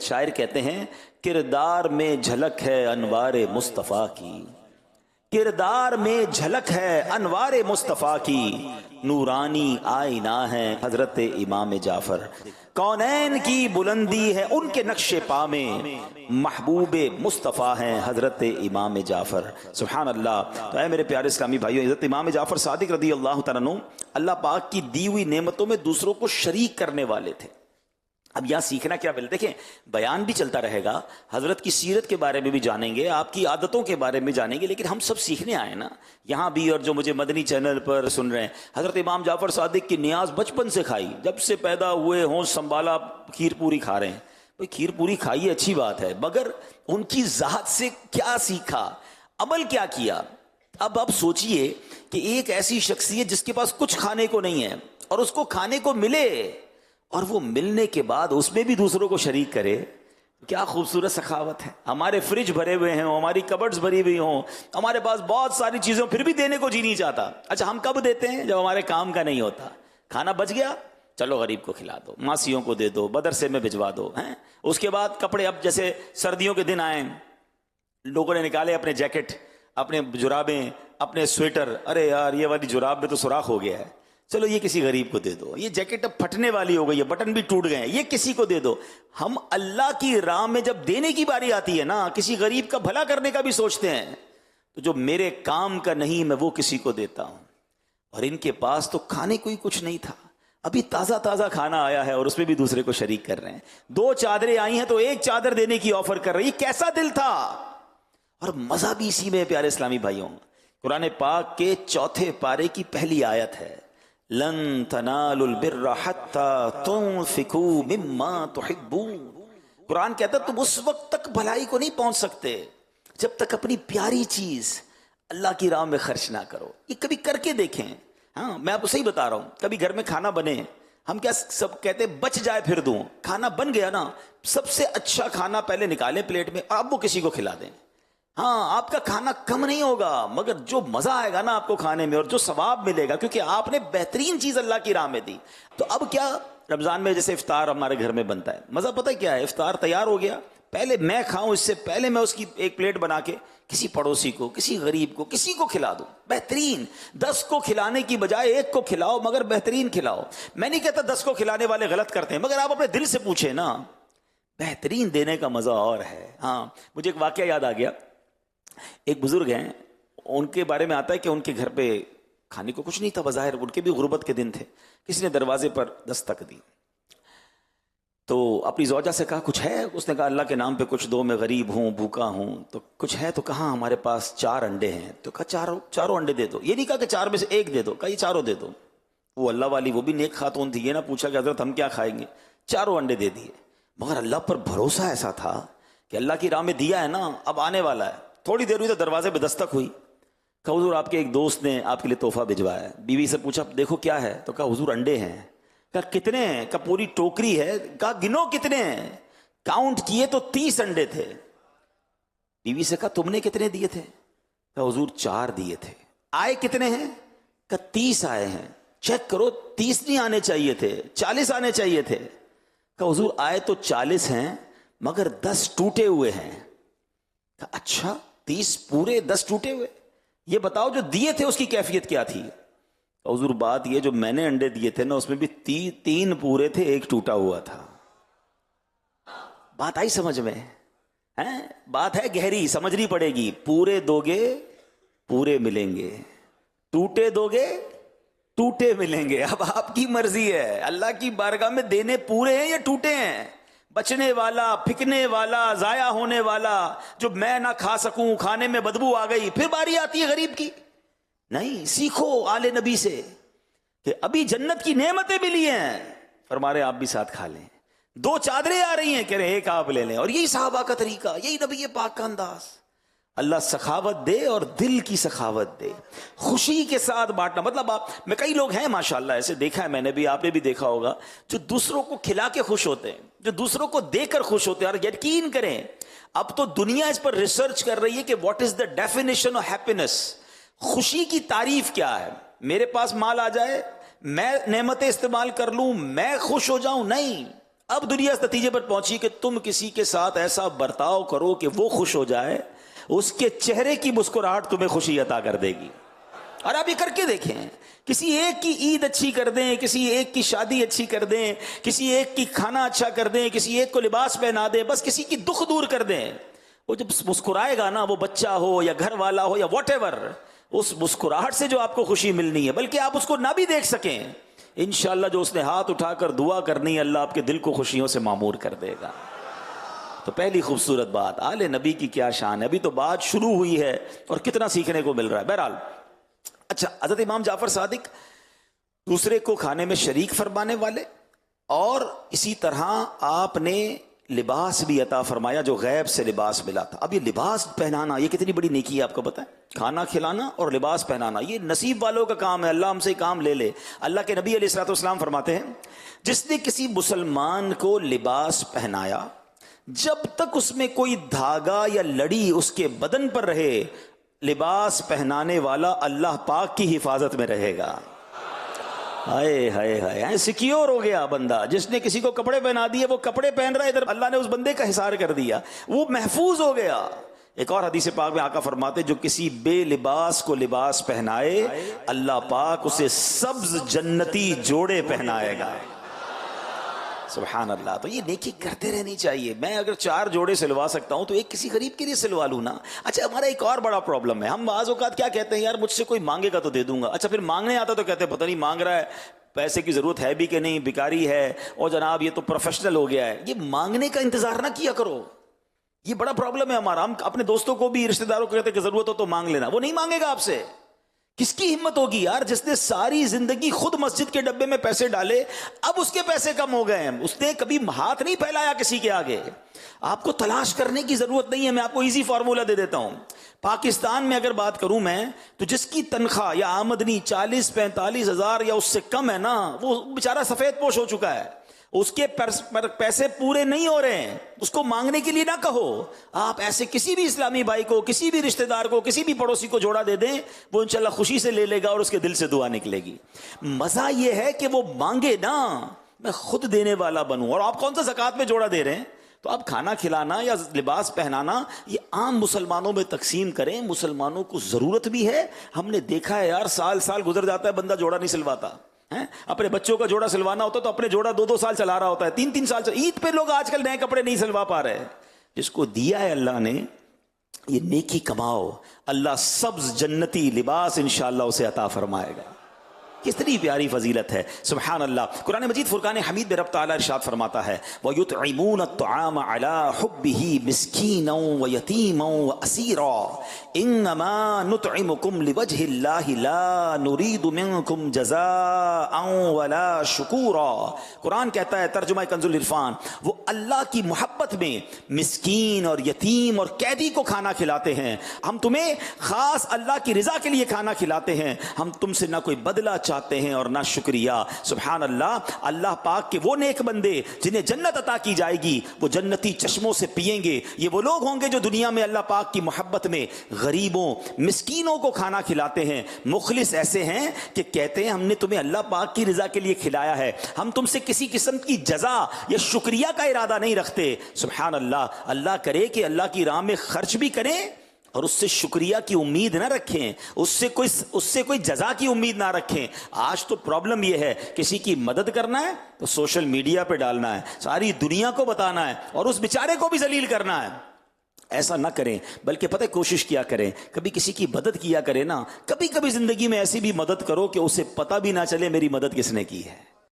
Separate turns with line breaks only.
شاعر کہتے ہیں کردار میں جھلک ہے انوار مصطفیٰ کی، کردار میں جھلک ہے انوار مصطفیٰ کی، نورانی آئینہ ہے حضرت امام جعفر، کونین کی بلندی ہے ان کے نقش پا میں، محبوب مصطفیٰ ہیں حضرت امام جعفر۔ سبحان اللہ۔ تو اے میرے پیارے اسلامی بھائیوں، حضرت امام جعفر صادق رضی اللہ تعالیٰ عنہ اللہ پاک کی دی ہوئی نعمتوں میں دوسروں کو شریک کرنے والے تھے۔ اب یہاں سیکھنا کیا ملتا ہے؟ دیکھیں بیان بھی چلتا رہے گا، حضرت کی سیرت کے بارے میں بھی جانیں گے، آپ کی عادتوں کے بارے میں جانیں گے، لیکن ہم سب سیکھنے آئے نا یہاں بھی، اور جو مجھے مدنی چینل پر سن رہے ہیں، حضرت امام جعفر صادق کی نیاز بچپن سے کھائی، جب سے پیدا ہوئے ہوں سنبھالا کھیر پوری کھا رہے ہیں۔ بھئی کھیر پوری کھائی اچھی بات ہے، مگر ان کی ذات سے کیا سیکھا، عمل کیا کیا؟ اب آپ سوچئے کہ ایک ایسی شخصیت جس کے پاس کچھ کھانے کو نہیں ہے اور اس کو کھانے کو ملے، اور وہ ملنے کے بعد اس میں بھی دوسروں کو شریک کرے، کیا خوبصورت سخاوت ہے۔ ہمارے فریج بھرے ہوئے ہیں، ہماری کبرڈز بھری ہوئی ہوں، ہمارے پاس بہت ساری چیزیں، پھر بھی دینے کو جی نہیں چاہتا۔ اچھا ہم کب دیتے ہیں؟ جب ہمارے کام کا نہیں ہوتا۔ کھانا بچ گیا، چلو غریب کو کھلا دو، ماسیوں کو دے دو، مدرسے میں بھجوا دو ہیں۔ اس کے بعد کپڑے، اب جیسے سردیوں کے دن آئے، لوگوں نے نکالے اپنے جیکٹ، اپنے جرابیں، اپنے سویٹر، ارے یار یہ والی جراب میں تو سوراخ ہو گیا ہے، چلو یہ کسی غریب کو دے دو، یہ جیکٹ اب پھٹنے والی ہو گئی ہے، بٹن بھی ٹوٹ گئے ہیں، یہ کسی کو دے دو۔ ہم اللہ کی راہ میں جب دینے کی باری آتی ہے نا، کسی غریب کا بھلا کرنے کا بھی سوچتے ہیں، تو جو میرے کام کا نہیں میں وہ کسی کو دیتا ہوں۔ اور ان کے پاس تو کھانے کو ہی کچھ نہیں تھا، ابھی تازہ تازہ کھانا آیا ہے اور اس میں بھی دوسرے کو شریک کر رہے ہیں۔ 2 چادریں آئی ہیں تو 1 چادر دینے کی آفر کر رہی، یہ کیسا دل تھا! اور مزہ بھی اسی میں پیارے اسلامی بھائیوں، قرآن پاک کے 4 پارے کی پہلی آیت ہے، لن تنالوا البر حتى تنفقوا مما تحبون۔ قرآن کہتا ہے تم اس وقت تک بھلائی کو نہیں پہنچ سکتے جب تک اپنی پیاری چیز اللہ کی راہ میں خرچ نہ کرو۔ یہ کبھی کر کے دیکھیں۔ ہاں میں آپ کو صحیح بتا رہا ہوں، کبھی گھر میں کھانا بنے، ہم کیا سب کہتے بچ جائے پھر دوں، کھانا بن گیا نا، سب سے اچھا کھانا پہلے نکالیں پلیٹ میں اور اب وہ کسی کو کھلا دیں۔ ہاں آپ کا کھانا کم نہیں ہوگا، مگر جو مزہ آئے گا نا آپ کو کھانے میں، اور جو ثواب ملے گا، کیونکہ آپ نے بہترین چیز اللہ کی راہ میں دی۔ تو اب کیا، رمضان میں جیسے افطار ہمارے گھر میں بنتا ہے، مزہ پتہ کیا ہے؟ افطار تیار ہو گیا، پہلے میں کھاؤں اس سے پہلے میں اس کی ایک پلیٹ بنا کے کسی پڑوسی کو، کسی غریب کو، کسی کو کھلا دوں۔ بہترین 10 کو کھلانے کی بجائے 1 کو کھلاؤ، مگر بہترین کھلاؤ۔ میں نہیں کہتا 10 کو کھلانے والے غلط کرتے ہیں، مگر آپ اپنے دل سے پوچھیں نا، بہترین دینے کا مزہ اور ہے۔ ہاں مجھے ایک واقعہ یاد آ گیا، ایک بزرگ ہیں، ان کے بارے میں آتا ہے کہ ان کے گھر پہ کھانے کو کچھ نہیں تھا بظاہر، ان کے بھی غربت کے دن تھے، کسی نے دروازے پر دستک دی تو اپنی زوجہ سے کہا کچھ ہے؟ اس نے کہا اللہ کے نام پہ کچھ دو، میں غریب ہوں، بھوکا ہوں، تو کچھ ہے؟ تو کہاں ہمارے پاس 4 انڈے ہیں۔ تو کہا چاروں انڈے دے دو، یہ نہیں کہا کہ 4 میں سے 1 دے دو، کہا یہ 4 دے دو۔ وہ اللہ والی، وہ بھی نیک خاتون تھی، یہ نہ پوچھا کہ حضرت ہم کیا کھائیں گے، 4 انڈے دے دیے۔ مگر اللہ پر بھروسہ ایسا تھا کہ اللہ کی راہ میں دیا ہے نا، اب آنے والا ہے۔ تھوڑی دیر ہوئی تو دروازے پہ دستک ہوئی، کہا حضور آپ کے ایک دوست نے آپ کے لیے تحفہ بھجوایا ہے۔ بیوی سے پوچھا دیکھو کیا ہے؟ تو کہا حضور انڈے ہیں۔ کہا کتنے ہیں؟ کہا پوری ٹوکری ہے۔ کہا گنو کتنے ہیں؟ کاؤنٹ کیے تو 30 انڈے تھے۔ بیوی سے کہا تم نے کتنے دیے تھے؟ کہا حضور 4 دیے تھے۔ آئے کتنے ہیں؟ کہا 30 آئے ہیں۔ چیک کرو 30 نہیں آنے چاہیے تھے، 40 آنے چاہیے تھے۔ کہا حضور آئے تو 40 ہیں، مگر 10 ٹوٹے ہوئے ہیں۔ کہا اچھا 30 پورے 10 ٹوٹے ہوئے؟ یہ بتاؤ جو دیے تھے اس کی کیفیت کیا تھی؟ حضور بات یہ جو میں نے انڈے دیے تھے نا، اس میں بھی 3 پورے تھے، 1 ٹوٹا ہوا تھا۔ بات آئی سمجھ میں؟ بات ہے گہری، سمجھنی پڑے گی۔ پورے دو گے پورے ملیں گے، ٹوٹے دو گے ٹوٹے ملیں گے۔ اب آپ کی مرضی ہے، اللہ کی بارگاہ میں دینے پورے ہیں یا ٹوٹے ہیں؟ بچنے والا، پھکنے والا، ضائع ہونے والا، جو میں نہ کھا سکوں، کھانے میں بدبو آ گئی، پھر باری آتی ہے غریب کی۔ نہیں، سیکھو آل نبی سے کہ ابھی جنت کی نعمتیں ملی ہیں، فرما رہے آپ بھی ساتھ کھا لیں۔ 2 چادریں آ رہی ہیں، کہہ رہے 1 آپ لے لیں۔ اور یہی صحابہ کا طریقہ، یہی نبی پاک کا انداز۔ اللہ سخاوت دے اور دل کی سخاوت دے، خوشی کے ساتھ بانٹنا۔ مطلب میں کئی لوگ ہیں ماشاءاللہ ایسے، دیکھا ہے میں نے بھی، آپ نے بھی دیکھا ہوگا، جو دوسروں کو کھلا کے خوش ہوتے ہیں، جو دوسروں کو دے کر خوش ہوتے ہیں۔ اور یقین کریں اب تو دنیا اس پر ریسرچ کر رہی ہے کہ what is the definition of happiness, خوشی کی تعریف کیا ہے۔ میرے پاس مال آ جائے، میں نعمتیں استعمال کر لوں، میں خوش ہو جاؤں؟ نہیں، اب دنیا اس نتیجے پر پہنچی کہ تم کسی کے ساتھ ایسا برتاؤ کرو کہ وہ خوش ہو جائے، اس کے چہرے کی مسکراہٹ تمہیں خوشی عطا کر دے گی۔ اور آپ یہ کر کے دیکھیں، کسی ایک کی عید اچھی کر دیں، کسی ایک کی شادی اچھی کر دیں، کسی ایک کی کھانا اچھا کر دیں، کسی ایک کو لباس پہنا دیں، بس کسی کی دکھ دور کر دیں، وہ جب مسکرائے گا نا، وہ بچہ ہو یا گھر والا ہو یا واٹ ایور، اس مسکراہٹ سے جو آپ کو خوشی ملنی ہے، بلکہ آپ اس کو نہ بھی دیکھ سکیں، انشاءاللہ جو اس نے ہاتھ اٹھا کر دعا کرنی ہے، اللہ آپ کے دل کو خوشیوں سے معمور کر دے گا۔ تو پہلی خوبصورت بات، آل نبی کی کیا شان ہے، ابھی تو بات شروع ہوئی ہے اور کتنا سیکھنے کو مل رہا ہے۔ بہرحال اچھا، حضرت امام جعفر صادق دوسرے کو کھانے میں شریک فرمانے والے، اور اسی طرح آپ نے لباس بھی عطا فرمایا جو غیب سے لباس ملا تھا۔ اب یہ لباس پہنانا یہ کتنی بڑی نیکی ہے، آپ کو پتہ ہے؟ کھانا کھلانا اور لباس پہنانا یہ نصیب والوں کا کام ہے، اللہ ہم سے کام لے لے۔ اللہ کے نبی علیہ الصلوۃ والسلام فرماتے ہیں، جس نے کسی مسلمان کو لباس پہنایا، جب تک اس میں کوئی دھاگا یا لڑی اس کے بدن پر رہے، لباس پہنانے والا اللہ پاک کی حفاظت میں رہے گا۔ ہائے ہائے ہائے، سیکیور ہو گیا بندہ۔ جس نے کسی کو کپڑے پہنا دیے، وہ کپڑے پہن رہا ہے، ادھر اللہ نے اس بندے کا حصار کر دیا، وہ محفوظ ہو گیا۔ ایک اور حدیث پاک میں آقا فرماتے، جو کسی بے لباس کو لباس پہنائے، اللہ پاک اسے سبز جنتی جوڑے پہنائے گا۔ سبحان اللہ۔ تو یہ نیکی کرتے رہنی چاہیے۔ میں اگر 4 جوڑے سلوا سکتا ہوں تو ایک کسی غریب کے لیے سلوا لوں نا۔ اچھا، ہمارا ایک اور بڑا پرابلم ہے، ہم بعض اوقات کیا کہتے ہیں، یار مجھ سے کوئی مانگے گا تو دے دوں گا، اچھا پھر مانگنے آتا تو کہتے ہیں پتہ نہیں مانگ رہا ہے، پیسے کی ضرورت ہے بھی کہ نہیں، بیکاری ہے، اور جناب یہ تو پروفیشنل ہو گیا ہے۔ یہ مانگنے کا انتظار نہ کیا کرو، یہ بڑا پرابلم ہے ہمارا۔ ہم اپنے دوستوں کو بھی، رشتہ داروں کو کہتے ہیں کہ ضرورت ہو تو مانگ لینا، وہ نہیں مانگے گا آپ سے۔ کس کی ہمت ہوگی یار، جس نے ساری زندگی خود مسجد کے ڈبے میں پیسے ڈالے، اب اس کے پیسے کم ہو گئے ہیں، اس نے کبھی ہاتھ نہیں پھیلایا کسی کے آگے۔ آپ کو تلاش کرنے کی ضرورت نہیں ہے، میں آپ کو ایزی فارمولہ دے دیتا ہوں۔ پاکستان میں اگر بات کروں میں، تو جس کی تنخواہ یا آمدنی 40-45 ہزار یا اس سے کم ہے نا، وہ بیچارہ سفید پوش ہو چکا ہے، اس کے پیسے پورے نہیں ہو رہے ہیں، اس کو مانگنے کے لیے نہ کہو۔ آپ ایسے کسی بھی اسلامی بھائی کو، کسی بھی رشتہ دار کو، کسی بھی پڑوسی کو جوڑا دے دیں، وہ انشاءاللہ خوشی سے لے لے گا اور اس کے دل سے دعا نکلے گی۔ مزہ یہ ہے کہ وہ مانگے نا، میں خود دینے والا بنوں۔ اور آپ کون سا زکوٰۃ میں جوڑا دے رہے ہیں؟ تو آپ کھانا کھلانا یا لباس پہنانا یہ عام مسلمانوں میں تقسیم کریں، مسلمانوں کو ضرورت بھی ہے۔ ہم نے دیکھا ہے یار، سال سال گزر جاتا ہے، بندہ جوڑا نہیں سلواتا۔ اپنے بچوں کا جوڑا سلوانا ہوتا تو اپنے جوڑا 2-2 سال چلا رہا ہوتا ہے، 3-3 سال عید پہ لوگ آج کل نئے کپڑے نہیں سلوا پا رہے۔ جس کو دیا ہے اللہ نے، یہ نیکی کماؤ، اللہ سبز جنتی لباس انشاءاللہ اسے عطا فرمائے گا۔ کتنی پیاری فضیلت ہے، سبحان اللہ۔ قرآن مجید فرقان حمید میں رب تعالیٰ ارشاد فرماتا ہے، وَيُطْعِمُونَ الطَّعَامَ عَلَىٰ حُبِّهِ مِسْكِينًا وَيَتِيمًا وَأَسِيرًا إِنَّمَا نُطْعِمُكُمْ لِوَجْهِ اللَّهِ لَا نُرِيدُ مِنكُمْ جَزَاءً وَلَا شُكُورًا۔ قرآن کہتا ہے، ترجمہ کنز العرفان، وہ اللہ کی محبت میں مسکین اور یتیم اور قیدی کو کھانا کھلاتے ہیں۔ ہم تمہیں خاص اللہ کی رضا کے لیے کھانا کھلاتے ہیں، ہم تم سے نہ کوئی بدلہ چاہتے ہیں اور نہ شکریہ۔ سبحان اللہ۔ اللہ پاک کے وہ نیک بندے جنہیں جنت عطا کی جائے گی، وہ جنتی چشموں سے پئیں گے۔ یہ وہ لوگ ہوں گے جو دنیا میں اللہ پاک کی محبت میں غریبوں مسکینوں کو کھانا کھلاتے ہیں۔ مخلص ایسے ہیں کہ کہتے ہیں ہم نے تمہیں اللہ پاک کی رضا کے لیے کھلایا ہے، ہم تم سے کسی قسم کی جزا یا شکریہ کا ارادہ نہیں رکھتے۔ سبحان اللہ۔ اللہ کرے کہ اللہ کی راہ میں خرچ بھی کریں اور اس سے شکریہ کی امید نہ رکھیں، اس سے کوئی جزا کی امید نہ رکھیں۔ آج تو پرابلم یہ ہے، کسی کی مدد کرنا ہے تو سوشل میڈیا پہ ڈالنا ہے، ساری دنیا کو بتانا ہے اور اس بیچارے کو بھی ذلیل کرنا ہے۔ ایسا نہ کریں، بلکہ پتہ کوشش کیا کریں، کبھی کسی کی مدد کیا کریں نا، کبھی کبھی زندگی میں ایسی بھی مدد کرو کہ اسے پتہ بھی نہ چلے میری مدد کس نے کی ہے۔